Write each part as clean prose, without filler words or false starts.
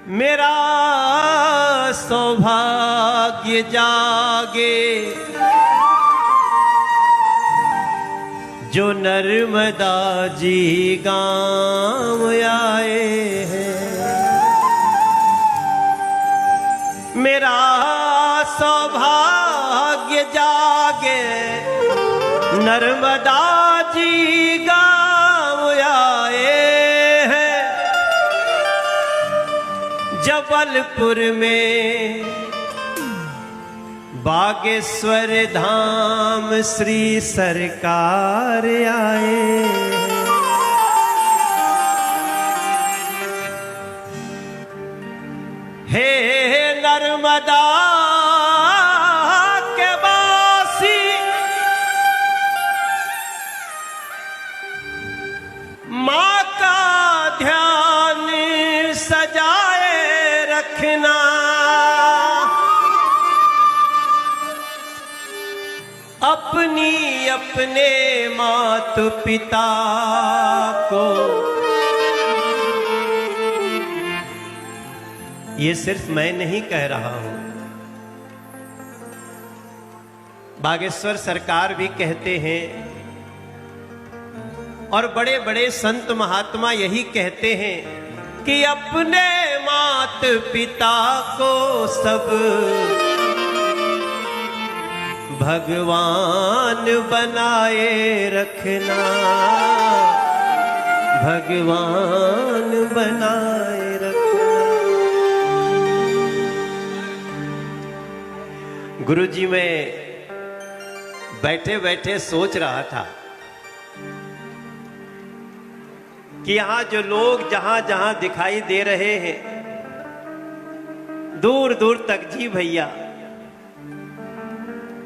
मेरा सौभाग्य जागे जो नर्मदा जी गांव आए हैं। मेरा सौभाग्य जागे नर्मदा जी गांव आए हैं। जबलपुर में बागेश्वर धाम श्री सरकार आए। हे नर्मदा के वासी माँ का ध्यान सजाए रखना। अपनी अपने माता पिता को, ये सिर्फ मैं नहीं कह रहा हूं, बागेश्वर सरकार भी कहते हैं और बड़े बड़े संत महात्मा यही कहते हैं कि अपने माता पिता को सब भगवान बनाए रखना, भगवान बनाए रखना। गुरुजी, मैं बैठे बैठे सोच रहा था कि यहां जो लोग जहां जहां दिखाई दे रहे हैं, दूर दूर तक, जी भैया,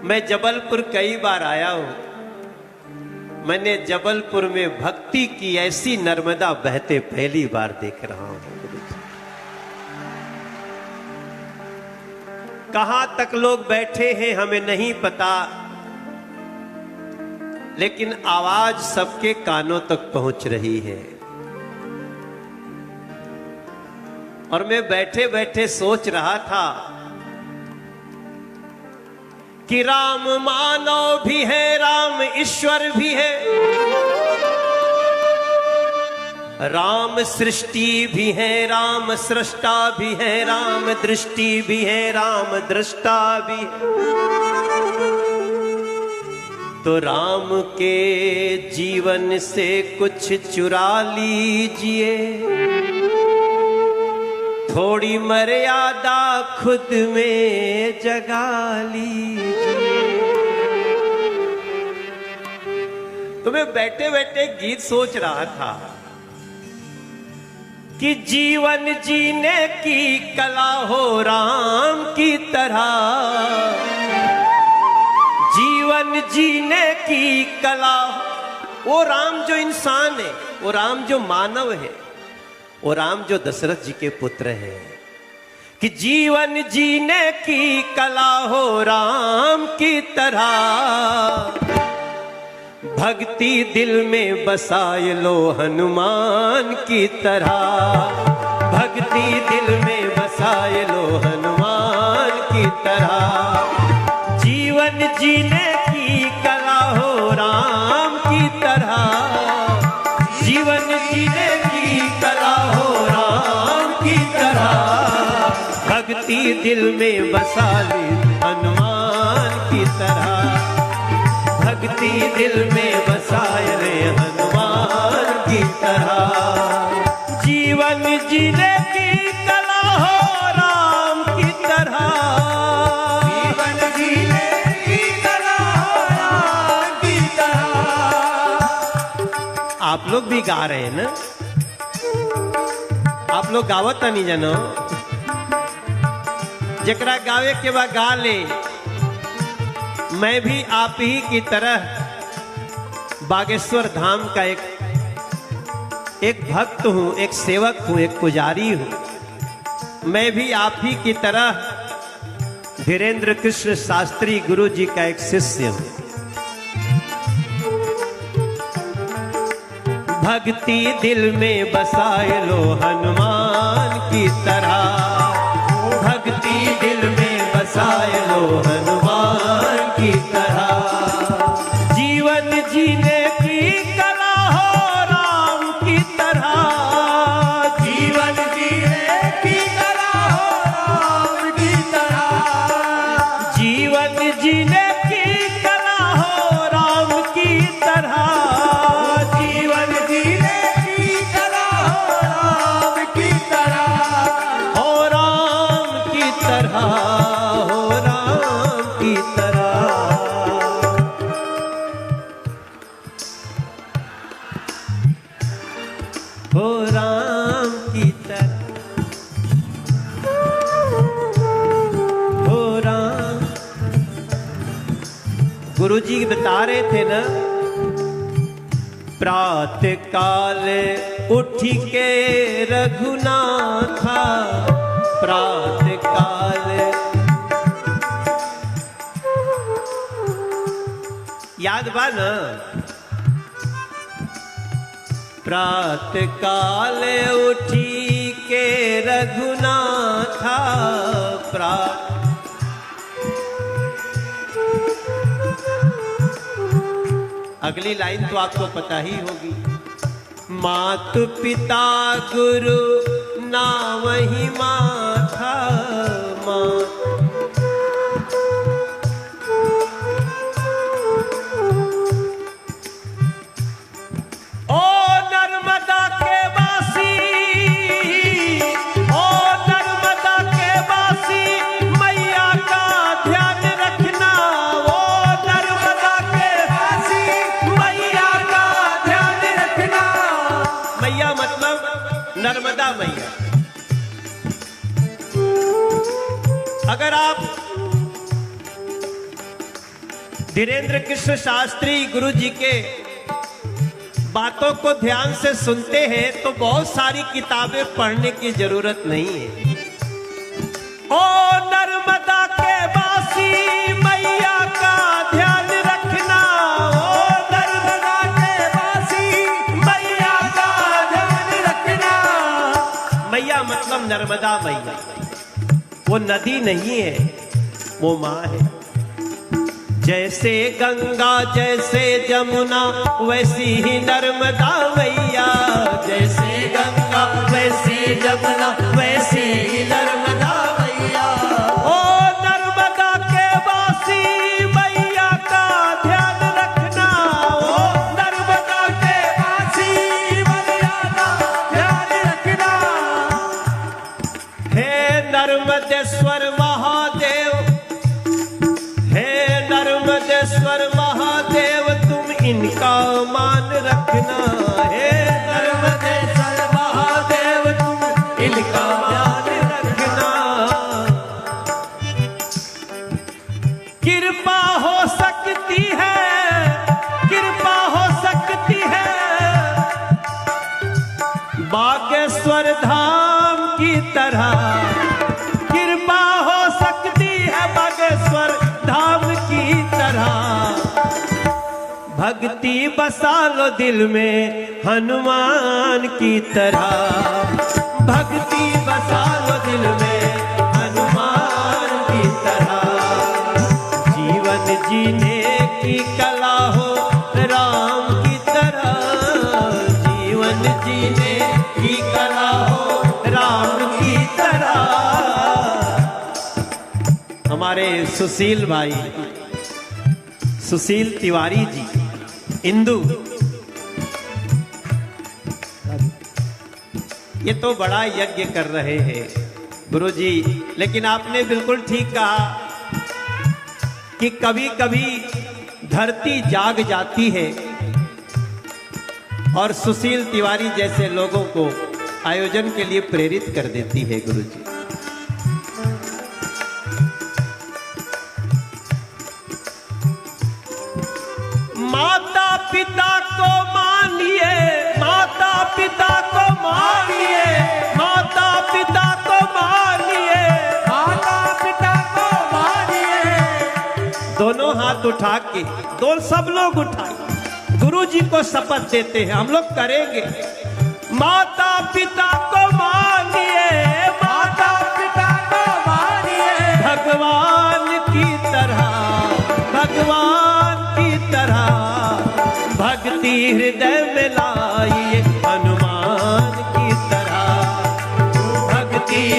मैं जबलपुर कई बार आया हूं। मैंने जबलपुर में भक्ति की ऐसी नर्मदा बहते पहली बार देख रहा हूं। कहां तक लोग बैठे हैं हमें नहीं पता, लेकिन आवाज सबके कानों तक पहुंच रही है। और मैं बैठे बैठे सोच रहा था कि राम मानव भी है, राम ईश्वर भी है, राम सृष्टि भी है, राम सृष्टा भी है, राम दृष्टि भी है, राम दृष्टा भी है। तो राम के जीवन से कुछ चुरा लीजिए, थोड़ी मर्यादा खुद में जगा लीजिए। तो मैं बैठे बैठे गीत सोच रहा था कि जीवन जीने की कला हो राम की तरह, जीवन जीने की कला। वो राम जो इंसान है, वो राम जो मानव है, वो राम जो दशरथ जी के पुत्र हैं, कि जीवन जीने की कला हो राम की तरह। भक्ति दिल में बसाए लो हनुमान की तरह, भक्ति दिल में बसाए लो हनुमान की तरह। जीवन जीने की कला हो राम की तरह, जीवन जीने की कला हो राम की तरह। भक्ति दिल में बसा ली हनुमान की तरह, भक्ति दिल में बसाए रे हनुमान की तरह। जीवन जीने की कला हो राम की तरह, जीवन जीने की कला हो राम की तरह। आप लोग भी गा रहे हैं ना? आप लोग गावत नहीं जानो? जकरा गावे के बाद गा ले। मैं भी आप ही की तरह बागेश्वर धाम का एक भक्त हूं, एक सेवक हूं, एक पुजारी हूं। मैं भी आप ही की तरह धीरेन्द्र कृष्ण शास्त्री गुरु जी का एक शिष्य हूं। भक्ति दिल में बसाए लो हनुमान हनुमान की तरह। भक्ति दिल में बसाए लो हनुमान की तरह। जीवन जीने की कला हो राम की तरह। जीवन जीने की कला हो राम की तरह। जीवन जीने की कला हो राम की तरह। जीवन जीने की कला हो राम की तरह। हो राम की तरह, हो राम की तरह। हो राम की तरह, हो राम। गुरु जी बता रहे थे ना, प्रातः काल उठी के रघुनाथा। प्रातः काल याद बा ना। प्रातः काल उठी के रघुनाथा। अगली लाइन तो आपको पता ही होगी। मातु पिता गुरु नाम ही माथा। ओ नर्मदा के वासी, ओ नर्मदा के वासी, मैया का ध्यान रखना। ओ नर्मदा के वासी, मैया का ध्यान रखना। मैया मतलब नर्मदा मैया। अगर आप धीरेन्द्र कृष्ण शास्त्री गुरु जी के बातों को ध्यान से सुनते हैं तो बहुत सारी किताबें पढ़ने की जरूरत नहीं है। ओ नर्मदा के वासी, मैया का ध्यान रखना। ओ नर्मदा के वासी, मैया का ध्यान रखना। मैया मतलब नर्मदा मैया। वो नदी नहीं है, वो माँ है। जैसे गंगा जैसे जमुना वैसी ही नर्मदा मैया। जैसे गंगा वैसी जमुना वैसी ही नर्मदा मैया। ओ नर्मदा के वासी, मैया का ध्यान रखना। ओ नर्मदा के वासी, मैया का ध्यान रखना। हे नर्मदेश्वर महादेव, नर्मदेश्वर महादेव तुम इनका मान रखना। हे नर्मदेश्वर महादेव तुम इनका मान रखना। कृपा हो सकती है, कृपा हो सकती है बागेश्वर धाम की तरह। कृपा हो सकती है बागेश्वर धाम की तरह। भक्ति बसा लो दिल में हनुमान की तरह। भक्ति बसा लो दिल में हनुमान की तरह। जीवन जीने की कला हो राम की तरह। जीवन जीने की कला हो राम की तरह। हमारे सुशील भाई, सुशील तिवारी जी इंदु, ये तो बड़ा यज्ञ कर रहे हैं गुरुजी। लेकिन आपने बिल्कुल ठीक कहा कि कभी कभी धरती जाग जाती है और सुशील तिवारी जैसे लोगों को आयोजन के लिए प्रेरित कर देती है गुरुजी। माता पिता को मानिए, माता पिता को मानिए, माता पिता को मानिए, माता पिता को मानिए। दोनों हाथ उठा के सब लोग उठाए, गुरु जी को शपथ देते हैं, हम लोग करेंगे। माता पिता को मानिए,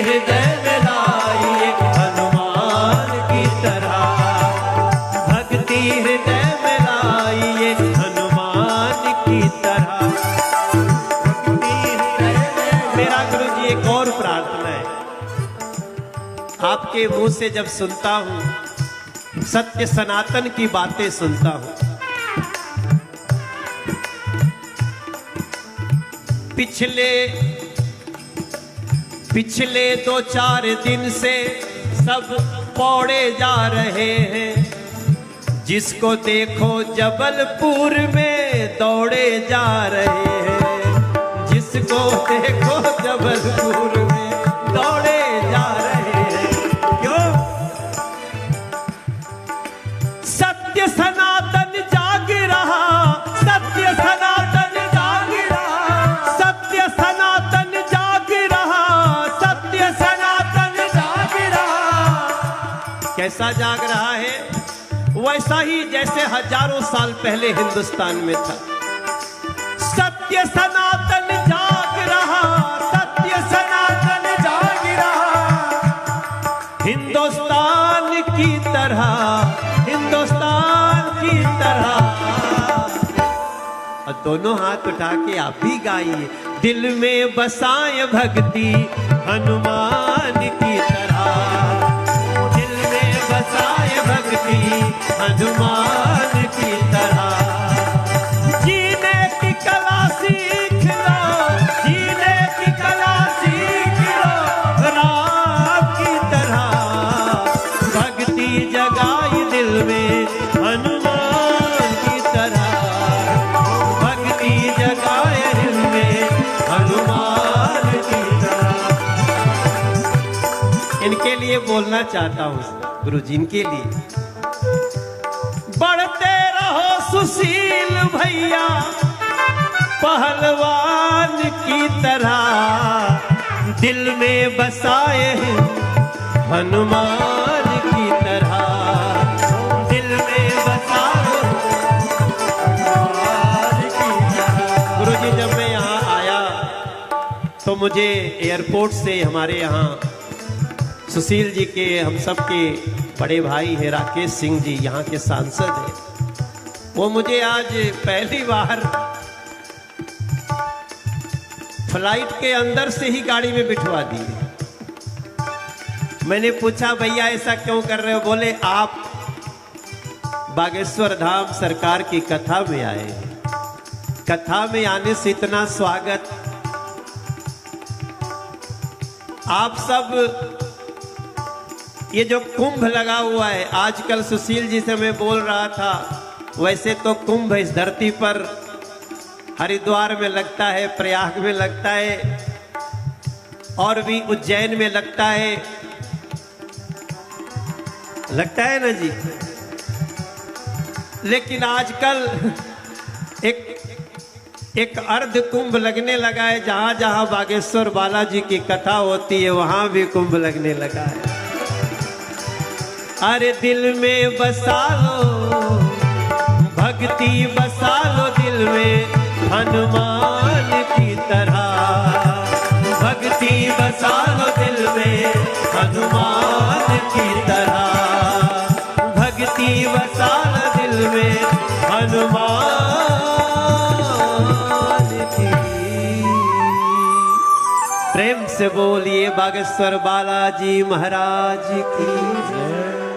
हृदय में लाइए हनुमान की तरह, भक्ति हृदय में लाइए हनुमान की तरह। मेरा गुरु जी एक और प्रार्थना है, आपके मुंह से जब सुनता हूं, सत्य सनातन की बातें सुनता हूं, पिछले 2-4 दिन से सब पौड़े जा रहे हैं, जिसको देखो जबलपुर में दौड़े जा रहे हैं, जिसको देखो जबलपुर में दौड़े जा रहे हैं। क्यों? सत्य सनातन जाग रहा, सत्य सनातन जाग रहा, सत्य सनातन जाग रहा, सत्य सनातन जाग रहा। कैसा जाग रहा है? वैसा ही जैसे हजारों साल पहले हिंदुस्तान में था। सत्य सनातन जाग रहा, सत्य सनातन जाग रहा, हिंदुस्तान की तरह, हिंदुस्तान की तरह। और दोनों हाथ उठा के आप भी गाइए, दिल में बसाए भक्ति हनुमान की तरह, दिल में बसाए भक्ति हनुमान की तरह। जीने की कला सीख लो, जीने की कला सीख लो राम की तरह, भक्ति जगाई दिल में हनुमान की तरह, भक्ति जगाए दिल में हनुमान की तरह। इनके लिए बोलना चाहता हूँ गुरु जी, इनके लिए। बढ़ते रहो सुशील भैया पहलवान की तरह, दिल में बसाए हैं हनुमान की तरह, दिल में बसाए हनुमान की तरह। गुरु जी जब मैं यहाँ आया तो मुझे एयरपोर्ट से हमारे यहाँ सुशील जी के, हम सब के बड़े भाई हैं राकेश सिंह जी, यहाँ के सांसद हैं, वो मुझे आज पहली बार फ्लाइट के अंदर से ही गाड़ी में बिठवा दी। मैंने पूछा भैया ऐसा क्यों कर रहे हो? बोले आप बागेश्वर धाम सरकार की कथा में आए हैं, कथा में आने से इतना स्वागत। आप सब ये जो कुंभ लगा हुआ है, आजकल सुशील जी से मैं बोल रहा था, वैसे तो कुंभ इस धरती पर हरिद्वार में लगता है, प्रयाग में लगता है, और भी उज्जैन में लगता है ना जी। लेकिन आजकल एक अर्ध कुंभ लगने लगा है, जहां जहां बागेश्वर बालाजी की कथा होती है वहां भी कुंभ लगने लगा है। अरे दिल में बसा लो भक्ति, बसा लो दिल में हनुमान की तरह, भक्ति बसा लो दिल में हनुमान की तरह, भक्ति बसा लो दिल में हनुमान की। प्रेम से बोलिए बागेश्वर बालाजी महाराज की जय।